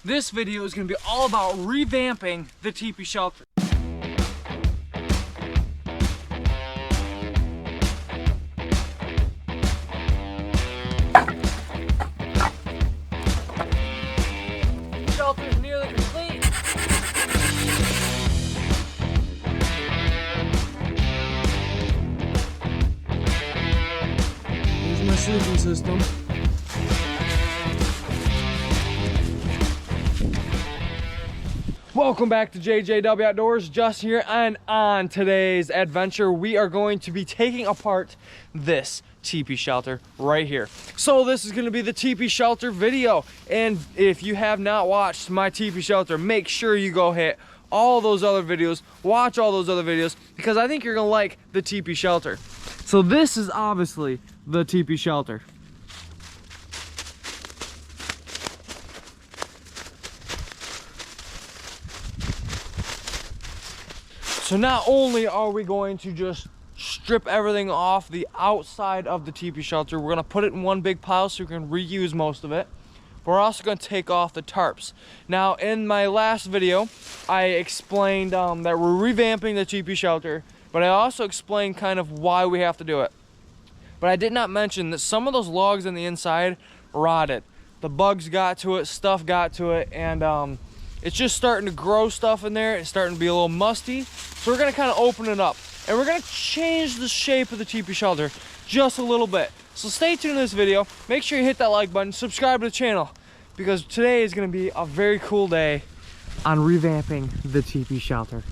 This video is going to be all about revamping the teepee shelter. Shelter is nearly complete. Here's my sleeping system. Welcome back to JJW Outdoors. Justin here, and on today's adventure we are going to be taking apart this teepee shelter right here. So this is going to be the teepee shelter video, and if you have not watched my teepee shelter, make sure you go hit all those other videos, watch all those other videos, because I think you're going to like the teepee shelter. So this is obviously the teepee shelter. So not only are we going to just strip everything off the outside of the teepee shelter, we're gonna put it in one big pile so we can reuse most of it. But we're also gonna take off the tarps. Now in my last video, I explained that we're revamping the teepee shelter, but I also explained kind of why we have to do it. But I did not mention that some of those logs on the inside rotted. The bugs got to it, stuff got to it, and it's just starting to grow stuff in there. It's starting to be a little musty. So we're gonna kind of open it up, and we're gonna change the shape of the teepee shelter just a little bit. So stay tuned to this video. Make sure you hit that like button, subscribe to the channel, because today is gonna be a very cool day on revamping the teepee shelter.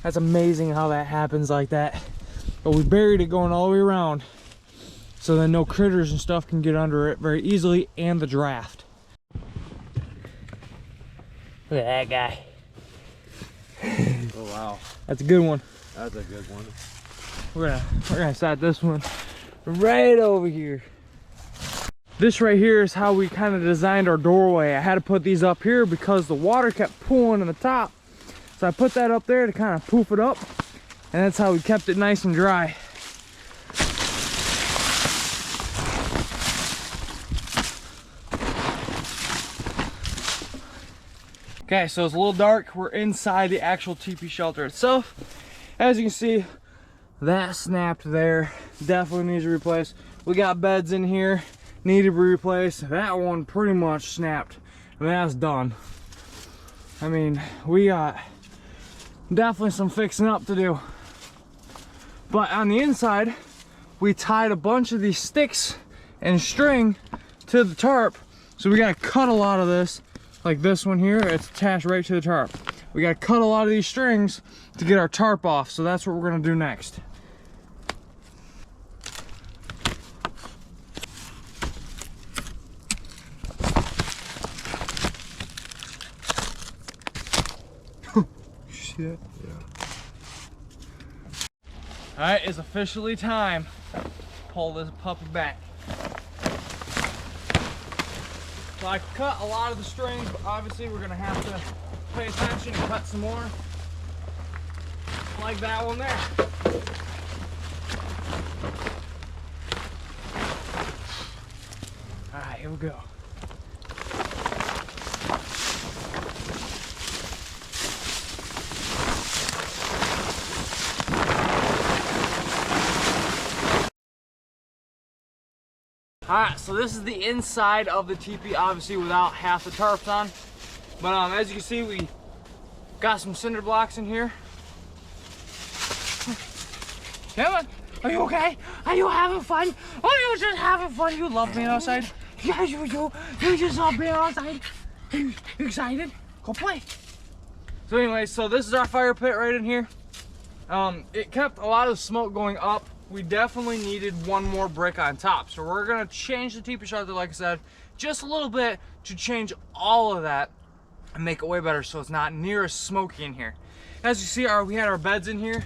That's amazing how that happens like that. But we buried it going all the way around, so then no critters and stuff can get under it very easily, and the draft. Look at that guy. Oh wow. That's a good one. That's a good one. We're gonna set this one right over here. This right here is how we kind of designed our doorway. I had to put these up here because the water kept pooling in the top. So I put that up there to kind of poof it up, and that's how we kept it nice and dry. Okay, so it's a little dark. We're inside the actual teepee shelter itself. As you can see, that snapped there. Definitely needs to be replaced. We got beds in here, need to be replaced. That one pretty much snapped, and that's done. I mean, we got definitely some fixing up to do. But on the inside, we tied a bunch of these sticks and string to the tarp. So we gotta cut a lot of this, like this one here, it's attached right to the tarp. We gotta cut a lot of these strings to get our tarp off. So that's what we're gonna do next. Yeah. All right, it's officially time to pull this puppy back. So I cut a lot of the strings, but obviously we're gonna have to pay attention and cut some more. Like that one there. All right, here we go. Alright, so this is the inside of the teepee, obviously without half the tarps on. But as you can see, we got some cinder blocks in here. Come on. Are you okay? Are you having fun? Are you just having fun? You love being outside? Yes, you do. You just love being outside. You excited? Go play. So anyway, so this is our fire pit right in here. It kept a lot of smoke going up. We definitely needed one more brick on top. So we're gonna change the teepee shelter, like I said, just a little bit to change all of that and make it way better so it's not near as smoky in here. As you see, we had our beds in here.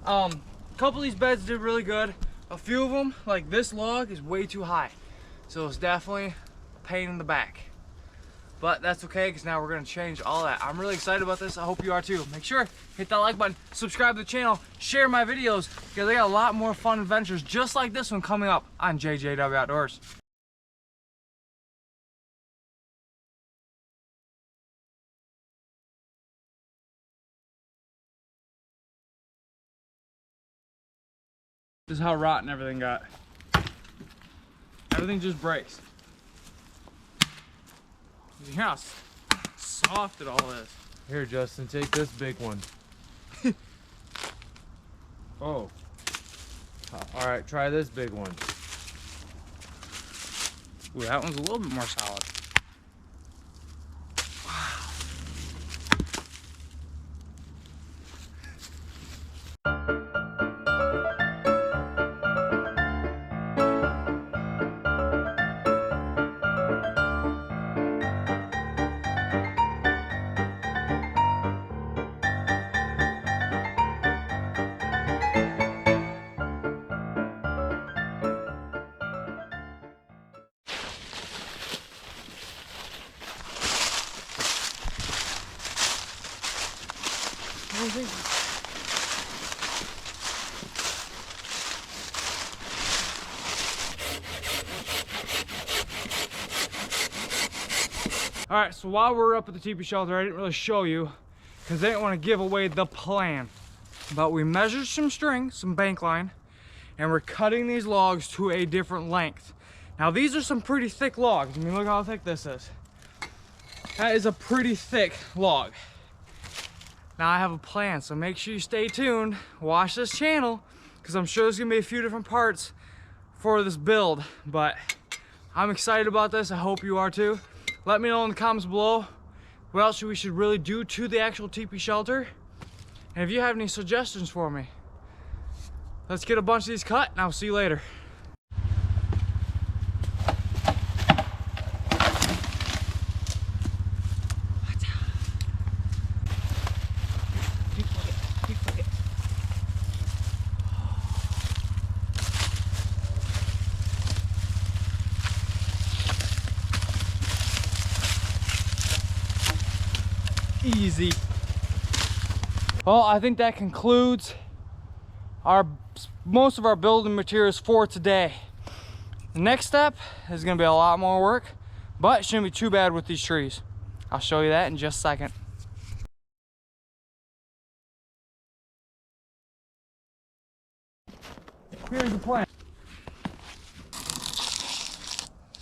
A couple of these beds did really good. A few of them, like this log, is way too high. So it's definitely a pain in the back. But that's okay, because now we're gonna change all that. I'm really excited about this. I hope you are too. Make sure, hit that like button, subscribe to the channel, share my videos, because I got a lot more fun adventures just like this one coming up on JJW Outdoors. This is how rotten everything got. Everything just breaks. You know how soft it all is. Here, Justin, take this big one. Oh. All right, try this big one. Ooh, that one's a little bit more solid. All right, so while we're up at the teepee shelter, I didn't really show you because I didn't want to give away the plan. But we measured some string, some bank line, and we're cutting these logs to a different length. Now these are some pretty thick logs. I mean, look how thick this is. That is a pretty thick log. Now I have a plan, so make sure you stay tuned, watch this channel, because I'm sure there's gonna be a few different parts for this build, but I'm excited about this. I hope you are too. Let me know in the comments below what else we should really do to the actual teepee shelter. And if you have any suggestions for me, let's get a bunch of these cut and I'll see you later. Easy. Well, I think that concludes most of our building materials for today. The next step is going to be a lot more work, but it shouldn't be too bad with these trees. I'll show you that in just a second. Here's the plan.